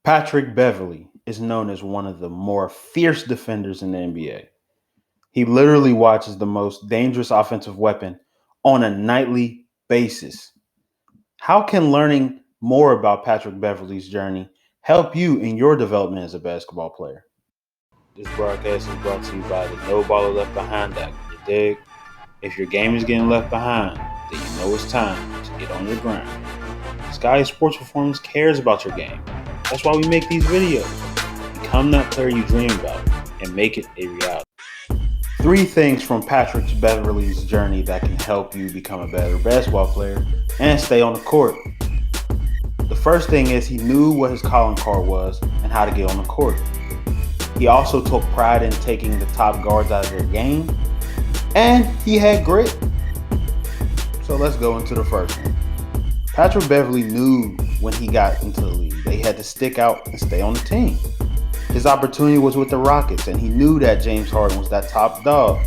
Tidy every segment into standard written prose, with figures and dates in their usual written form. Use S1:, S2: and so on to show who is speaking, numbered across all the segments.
S1: Patrick Beverley is known as one of the more fierce defenders in the NBA. He literally watches the most dangerous offensive weapon on a nightly basis. How can learning more about Patrick Beverley's journey help you in your development as a basketball player? This broadcast is brought to you by the No Baller Left Behind Act. You dig? If your game is getting left behind, then you know it's time to get on your grind. Sky Sports Performance cares about your game. That's why we make these videos. Become that player you dream about and make it a reality. 3 things from Patrick Beverley's journey that can help you become a better basketball player and stay on the court. The first thing is he knew what his calling card was and how to get on the court. He also took pride in taking the top guards out of their game, and he had grit. So let's go into the first one. Patrick Beverley knew when he got into the league that he had to stick out and stay on the team. His opportunity was with the Rockets, and he knew that James Harden was that top dog.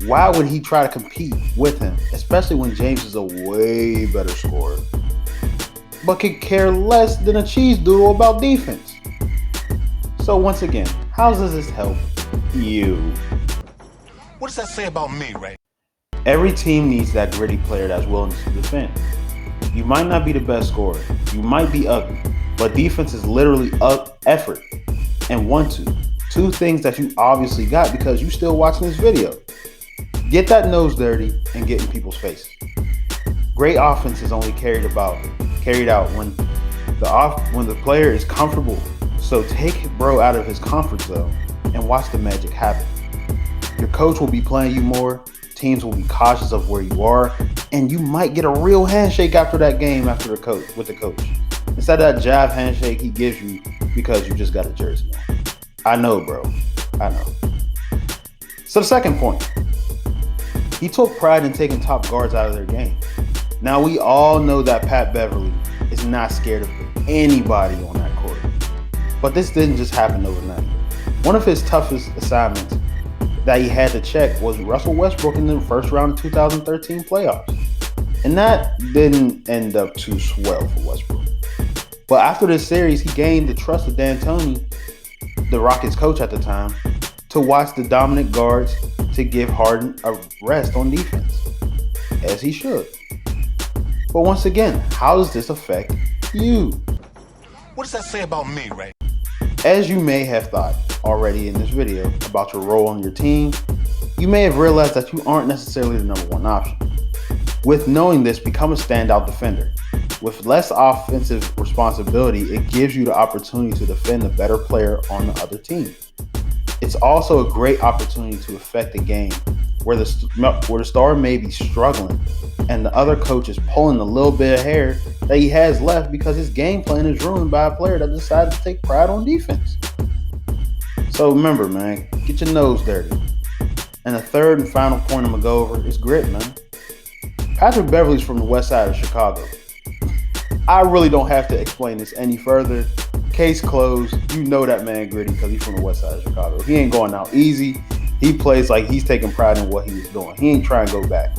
S1: Why would he try to compete with him, especially when James is a way better scorer, but could care less than a cheese doodle about defense? So once again, how does this help you?
S2: What does that say about me, Ray?
S1: Every team needs that gritty player that's willing to defend. You might not be the best scorer, you might be ugly, but defense is literally effort and want to. 2 things that you obviously got because you still watching this video. Get that nose dirty and get in people's faces. Great offense is only carried out when the player is comfortable. So take bro out of his comfort zone and watch the magic happen. Your coach will be playing you more. Teams will be cautious of where you are, and you might get a real handshake after that game with the coach. Instead of that jab handshake he gives you because you just got a jersey on. I know, bro. I know. So the second point, he took pride in taking top guards out of their game. Now we all know that Pat Beverley is not scared of anybody on that court. But this didn't just happen overnight. One of his toughest assignments that he had to check was Russell Westbrook in the first round of 2013 playoffs. And that didn't end up too swell for Westbrook. But after this series, he gained the trust of D'Antoni, the Rockets coach at the time, to watch the dominant guards to give Harden a rest on defense, as he should. But once again, how does this affect you?
S2: What does that say about me, Ray?
S1: As you may have thought already in this video about your role on your team, you may have realized that you aren't necessarily the number 1 option. With knowing this, become a standout defender. With less offensive responsibility, it gives you the opportunity to defend the better player on the other team. It's also a great opportunity to affect the game where the star may be struggling and the other coach is pulling a little bit of hair that he has left because his game plan is ruined by a player that decided to take pride on defense. So remember, man, get your nose dirty. And the third and final point I'm going to go over is grit, man. Patrick Beverley's from the west side of Chicago. I really don't have to explain this any further. Case closed. You know that man gritty because he's from the west side of Chicago. He ain't going out easy. He plays like he's taking pride in what he was doing. He ain't trying to go back.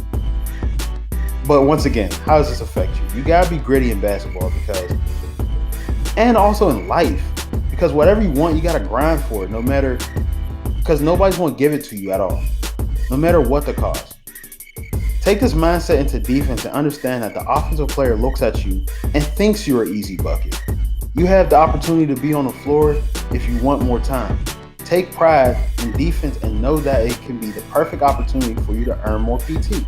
S1: But once again, how does this affect you? You got to be gritty in basketball and also in life, because whatever you want, you got to grind for it, because nobody's going to give it to you at all, no matter what the cost. Take this mindset into defense and understand that the offensive player looks at you and thinks you're an easy bucket. You have the opportunity to be on the floor if you want more time. Take pride in defense and know that it can be the perfect opportunity for you to earn more PT.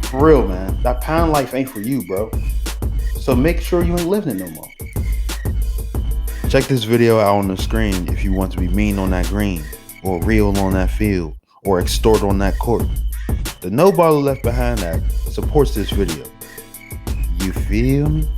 S1: For real, man, that pound life ain't for you, bro. So make sure you ain't living it no more. Check this video out on the screen if you want to be mean on that green, or real on that field, or extort on that court. The No Baller Left Behind Act supports this video. You feel me?